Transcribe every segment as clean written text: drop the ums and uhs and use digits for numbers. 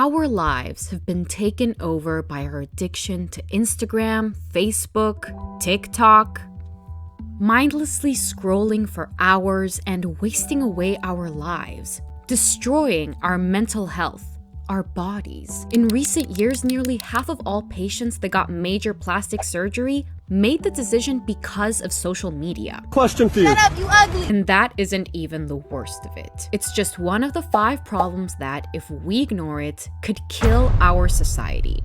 Our lives have been taken over by our addiction to Instagram, Facebook, TikTok. Mindlessly scrolling for hours and wasting away our lives, destroying our mental health, our bodies. In recent years, nearly half of all patients that got major plastic surgery made the decision because of social media. Question for you. Shut up, you ugly! And that isn't even the worst of it. It's just one of the 5 problems that, if we ignore it, could kill our society.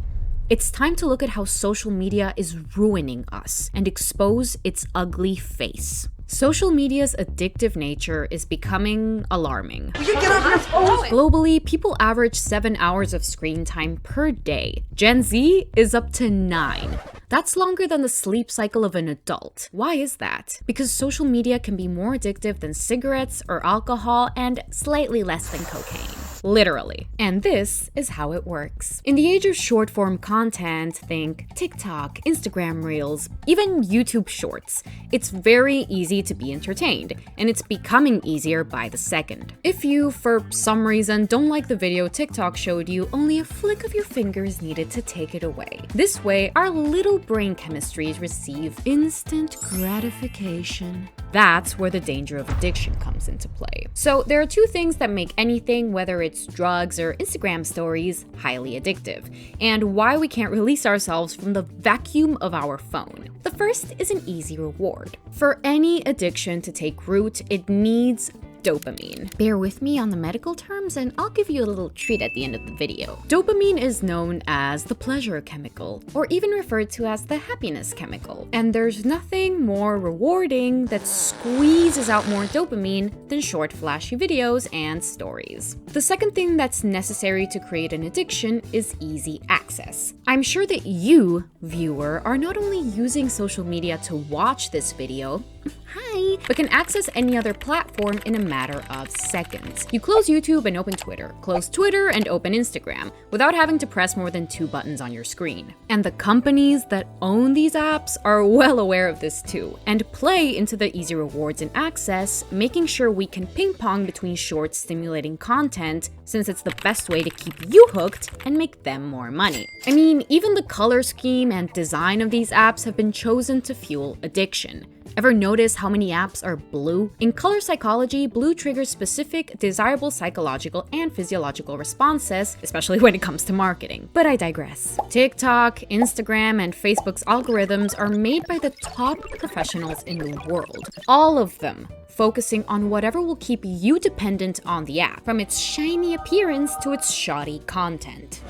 It's time to look at how social media is ruining us and expose its ugly face. Social media's addictive nature is becoming alarming. Will you get off your phone? Globally, people average 7 hours of screen time per day. Gen Z is up to 9. That's longer than the sleep cycle of an adult. Why is that? Because social media can be more addictive than cigarettes or alcohol and slightly less than cocaine. Literally. And this is how it works. In the age of short-form content, think TikTok, Instagram Reels, even YouTube Shorts. It's very easy to be entertained, and it's becoming easier by the second. If you, for some reason, don't like the video TikTok showed you, only a flick of your finger is needed to take it away. This way, our little brain chemistries receive instant gratification. That's where the danger of addiction comes into play. So there are 2 things that make anything, whether it's drugs or Instagram stories, highly addictive, and why we can't release ourselves from the vacuum of our phone. The first is an easy reward. For any addiction to take root, it needs dopamine. Bear with me on the medical terms and I'll give you a little treat at the end of the video. Dopamine is known as the pleasure chemical, or even referred to as the happiness chemical. And there's nothing more rewarding that squeezes out more dopamine than short flashy videos and stories. The second thing that's necessary to create an addiction is easy access. I'm sure that you, viewer, are not only using social media to watch this video, hi, but can access any other platform in a matter of seconds. You close YouTube and open Twitter, close Twitter and open Instagram, without having to press more than 2 buttons on your screen. And the companies that own these apps are well aware of this too, and play into the easy rewards and access, making sure we can ping-pong between short, stimulating content, since it's the best way to keep you hooked and make them more money. I mean, even the color scheme and design of these apps have been chosen to fuel addiction. Ever notice how many apps are blue? In color psychology, blue triggers specific, desirable psychological and physiological responses, especially when it comes to marketing. But I digress. TikTok, Instagram, and Facebook's algorithms are made by the top professionals in the world. All of them focusing on whatever will keep you dependent on the app, from its shiny appearance to its shoddy content.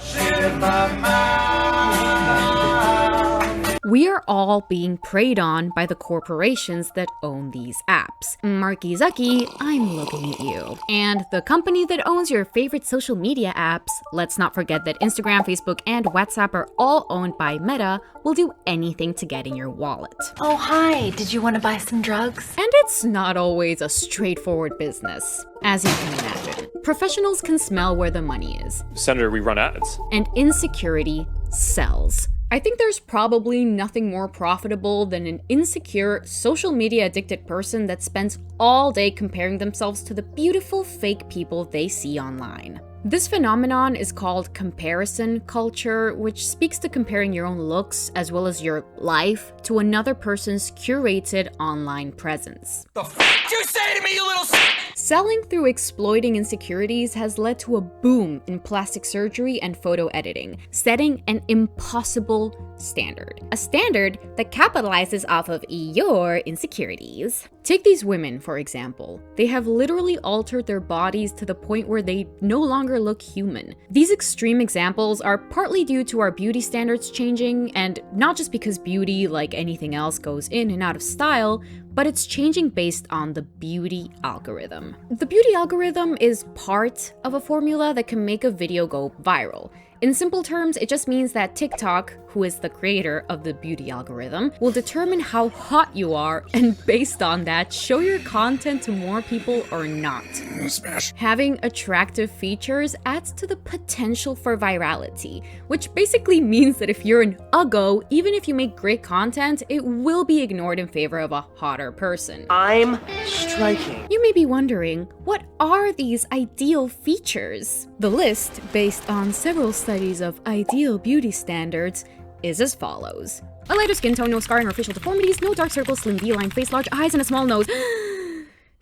We are all being preyed on by the corporations that own these apps. Marky Zucky, I'm looking at you. And the company that owns your favorite social media apps, let's not forget that Instagram, Facebook, and WhatsApp are all owned by Meta, will do anything to get in your wallet. Oh, hi. Did you want to buy some drugs? And it's not always a straightforward business, as you can imagine. Professionals can smell where the money is. Senator, we run ads. And insecurity sells. I think there's probably nothing more profitable than an insecure, social media addicted person that spends all day comparing themselves to the beautiful fake people they see online. This phenomenon is called comparison culture, which speaks to comparing your own looks as well as your life to another person's curated online presence. The f*** you say to me, you little s***? Selling through exploiting insecurities has led to a boom in plastic surgery and photo editing, setting an impossible standard. A standard that capitalizes off of your insecurities. Take these women, for example. They have literally altered their bodies to the point where they no longer look human. These extreme examples are partly due to our beauty standards changing, and not just because beauty, like anything else, goes in and out of style, but it's changing based on the beauty algorithm. The beauty algorithm is part of a formula that can make a video go viral. In simple terms, it just means that TikTok, who is the creator of the beauty algorithm, will determine how hot you are and based on that, show your content to more people or not. Smash. Having attractive features adds to the potential for virality, which basically means that if you're an uggo, even if you make great content, it will be ignored in favor of a hotter person. I'm striking. You may be wondering, what are these ideal features? The list, based on several studies of ideal beauty standards, is as follows. A lighter skin tone, no scarring or facial deformities, no dark circles, slim V-line face, large eyes, and a small nose.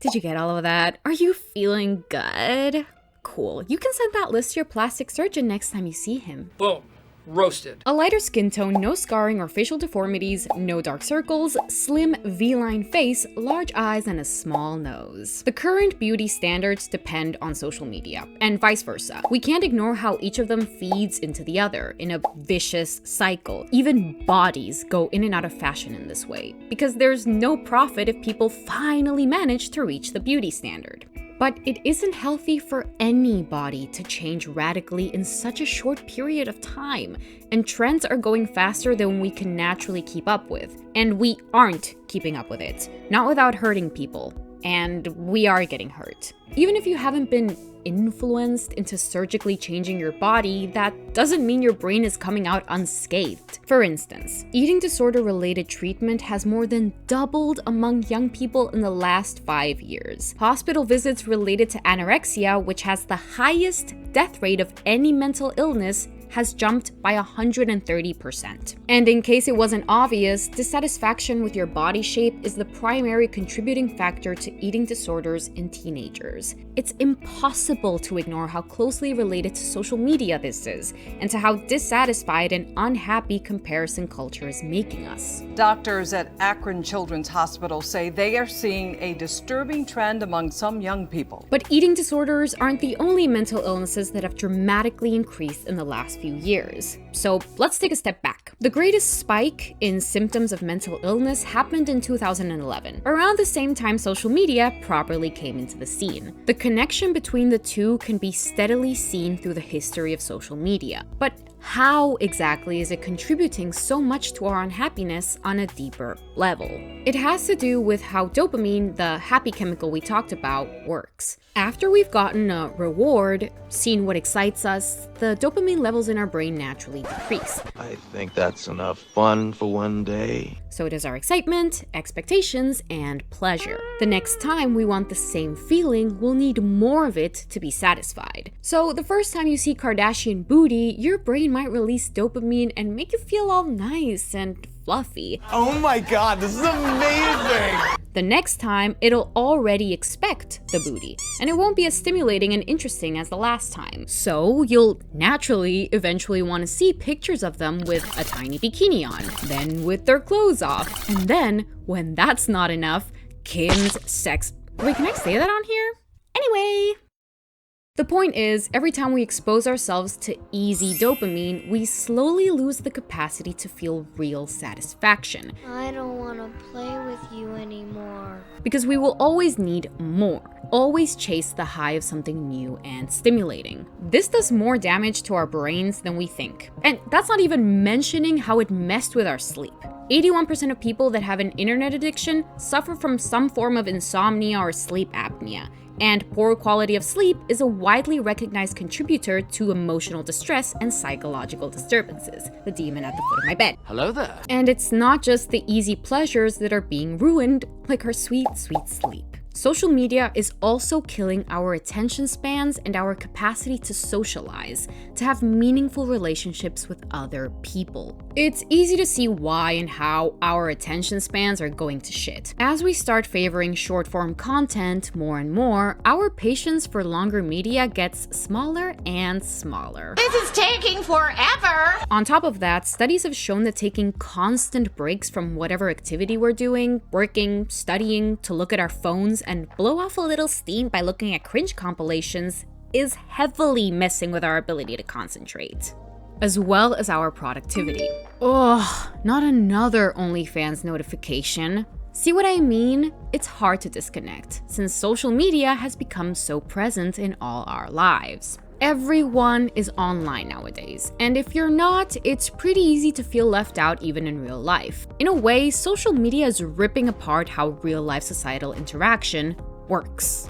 Did you get all of that? Are you feeling good? Cool. You can send that list to your plastic surgeon next time you see him. Boom. Roasted. A lighter skin tone, no scarring or facial deformities, no dark circles, slim V-line face, large eyes, and a small nose. The current beauty standards depend on social media, and vice versa. We can't ignore how each of them feeds into the other in a vicious cycle. Even bodies go in and out of fashion in this way, because there's no profit if people finally manage to reach the beauty standard. But it isn't healthy for anybody to change radically in such a short period of time, and trends are going faster than we can naturally keep up with. And we aren't keeping up with it, not without hurting people. And we are getting hurt. Even if you haven't been influenced into surgically changing your body, that doesn't mean your brain is coming out unscathed. For instance, eating disorder-related treatment has more than doubled among young people in the last 5 years. Hospital visits related to anorexia, which has the highest death rate of any mental illness, has jumped by 130%. And in case it wasn't obvious, dissatisfaction with your body shape is the primary contributing factor to eating disorders in teenagers. It's impossible to ignore how closely related to social media this is, and to how dissatisfied and unhappy comparison culture is making us. Doctors at Akron Children's Hospital say they are seeing a disturbing trend among some young people. But eating disorders aren't the only mental illnesses that have dramatically increased in the last few years. So let's take a step back. The greatest spike in symptoms of mental illness happened in 2011, around the same time social media properly came into the scene. The connection between the two can be steadily seen through the history of social media. But how exactly is it contributing so much to our unhappiness on a deeper level? It has to do with how dopamine, the happy chemical we talked about, works. After we've gotten a reward, seen what excites us, the dopamine levels in our brain naturally decrease. I think that's enough fun for one day. So does our excitement, expectations, and pleasure. The next time we want the same feeling, we'll need more of it to be satisfied. So the first time you see Kardashian booty, your brain might release dopamine and make you feel all nice and fluffy. Oh my god, this is amazing! The next time, it'll already expect the booty, and it won't be as stimulating and interesting as the last time. So you'll naturally eventually want to see pictures of them with a tiny bikini on, then with their clothes off, and then, when that's not enough, Kim's sex. Wait, can I say that on here? Anyway. The point is, every time we expose ourselves to easy dopamine, we slowly lose the capacity to feel real satisfaction. I don't want to play with you anymore. Because we will always need more. Always chase the high of something new and stimulating. This does more damage to our brains than we think. And that's not even mentioning how it messed with our sleep. 81% of people that have an internet addiction suffer from some form of insomnia or sleep apnea. And poor quality of sleep is a widely recognized contributor to emotional distress and psychological disturbances. The demon at the foot of my bed. Hello there. And it's not just the easy pleasures that are being ruined, like our sweet, sweet sleep. Social media is also killing our attention spans and our capacity to socialize, to have meaningful relationships with other people. It's easy to see why and how our attention spans are going to shit. As we start favoring short-form content more and more, our patience for longer media gets smaller and smaller. This is taking forever! On top of that, studies have shown that taking constant breaks from whatever activity we're doing, working, studying, to look at our phones and blow off a little steam by looking at cringe compilations is heavily messing with our ability to concentrate, as well as our productivity. Ugh, not another OnlyFans notification. See what I mean? It's hard to disconnect, since social media has become so present in all our lives. Everyone is online nowadays, and if you're not, it's pretty easy to feel left out even in real life. In a way, social media is ripping apart how real-life societal interaction works.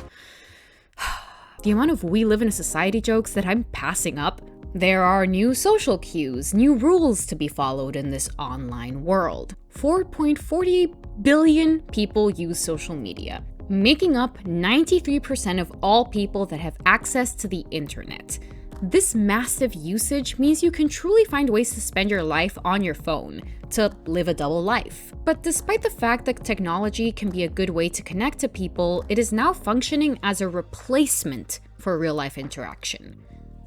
The amount of "we live in a society" jokes that I'm passing up. There are new social cues, new rules to be followed in this online world. 4.48 billion people use social media, making up 93% of all people that have access to the internet. This massive usage means you can truly find ways to spend your life on your phone, to live a double life. But despite the fact that technology can be a good way to connect to people, it is now functioning as a replacement for real-life interaction.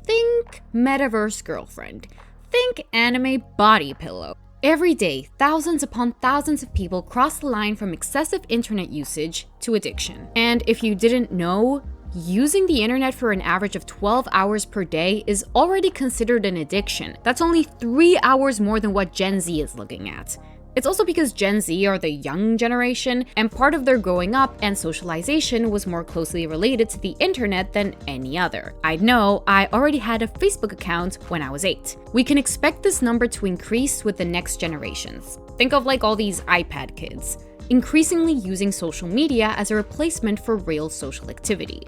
Think metaverse girlfriend. Think anime body pillow. Every day, thousands upon thousands of people cross the line from excessive internet usage to addiction. And if you didn't know, using the internet for an average of 12 hours per day is already considered an addiction. That's only 3 hours more than what Gen Z is looking at. It's also because Gen Z are the young generation, and part of their growing up and socialization was more closely related to the internet than any other. I know, I already had a Facebook account when I was 8. We can expect this number to increase with the next generations. Think of like all these iPad kids, increasingly using social media as a replacement for real social activity.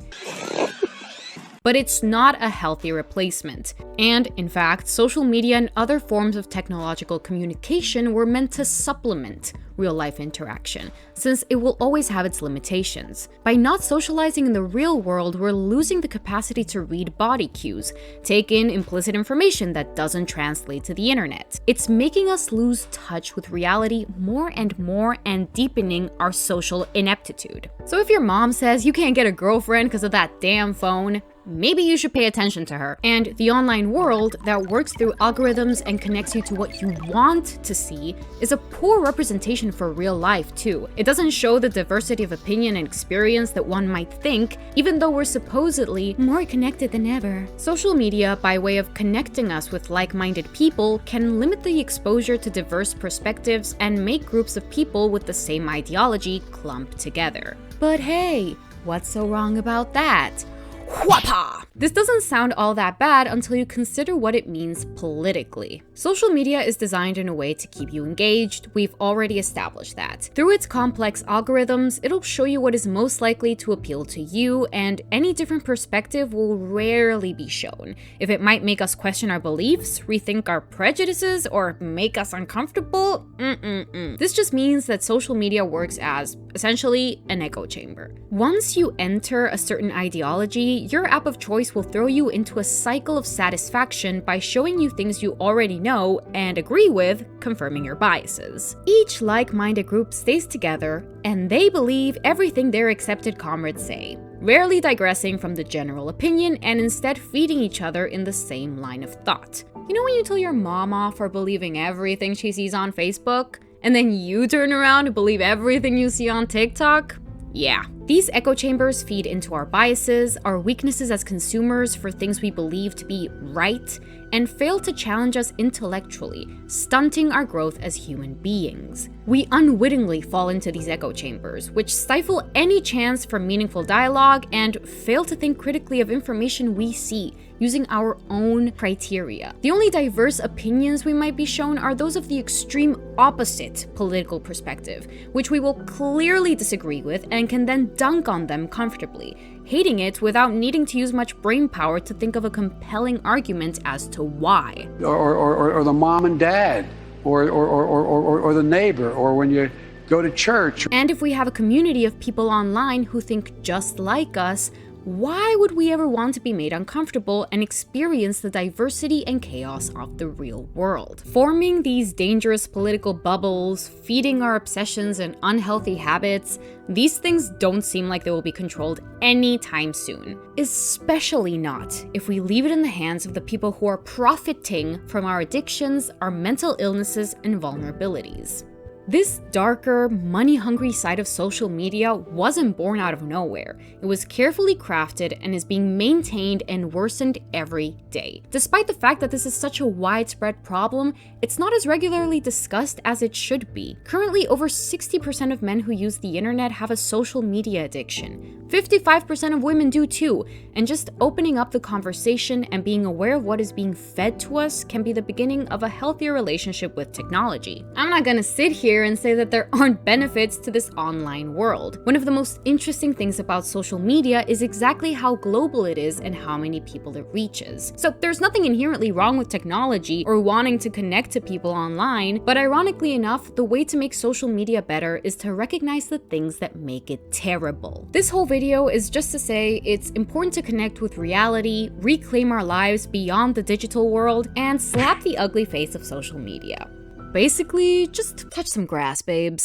But it's not a healthy replacement. And in fact, social media and other forms of technological communication were meant to supplement real-life interaction, since it will always have its limitations. By not socializing in the real world, we're losing the capacity to read body cues, take in implicit information that doesn't translate to the internet. It's making us lose touch with reality more and deepening our social ineptitude. So if your mom says you can't get a girlfriend because of that damn phone, maybe you should pay attention to her. And the online world that works through algorithms and connects you to what you want to see is a poor representation for real life too. It doesn't show the diversity of opinion and experience that one might think, even though we're supposedly more connected than ever. Social media, by way of connecting us with like-minded people, can limit the exposure to diverse perspectives and make groups of people with the same ideology clump together. But hey, what's so wrong about that? Whapa! This doesn't sound all that bad until you consider what it means politically. Social media is designed in a way to keep you engaged. We've already established that. Through its complex algorithms, it'll show you what is most likely to appeal to you, and any different perspective will rarely be shown. If it might make us question our beliefs, rethink our prejudices, or make us uncomfortable, This just means that social media works as, essentially, an echo chamber. Once you enter a certain ideology, your app of choice will throw you into a cycle of satisfaction by showing you things you already know and agree with, confirming your biases. Each like-minded group stays together, and they believe everything their accepted comrades say, rarely digressing from the general opinion and instead feeding each other in the same line of thought. You know when you tell your mom off for believing everything she sees on Facebook, and then you turn around and believe everything you see on TikTok? Yeah. These echo chambers feed into our biases, our weaknesses as consumers for things we believe to be right, and fail to challenge us intellectually, stunting our growth as human beings. We unwittingly fall into these echo chambers, which stifle any chance for meaningful dialogue and fail to think critically of information we see, using our own criteria. The only diverse opinions we might be shown are those of the extreme opposite political perspective, which we will clearly disagree with and can then dunk on them comfortably, hating it without needing to use much brain power to think of a compelling argument as to why. Or the mom and dad, or the neighbor, or when you go to church. And if we have a community of people online who think just like us, why would we ever want to be made uncomfortable and experience the diversity and chaos of the real world? Forming these dangerous political bubbles, feeding our obsessions and unhealthy habits, these things don't seem like they will be controlled anytime soon. Especially not if we leave it in the hands of the people who are profiting from our addictions, our mental illnesses, and vulnerabilities. This darker, money-hungry side of social media wasn't born out of nowhere. It was carefully crafted and is being maintained and worsened every day. Despite the fact that this is such a widespread problem, it's not as regularly discussed as it should be. Currently, over 60% of men who use the internet have a social media addiction. 55% of women do too, and just opening up the conversation and being aware of what is being fed to us can be the beginning of a healthier relationship with technology. I'm not gonna sit here and say that there aren't benefits to this online world. One of the most interesting things about social media is exactly how global it is and how many people it reaches. So there's nothing inherently wrong with technology or wanting to connect to people online, but ironically enough, the way to make social media better is to recognize the things that make it terrible. This whole video is just to say it's important to connect with reality, reclaim our lives beyond the digital world, and slap the ugly face of social media. Basically, just touch some grass, babes.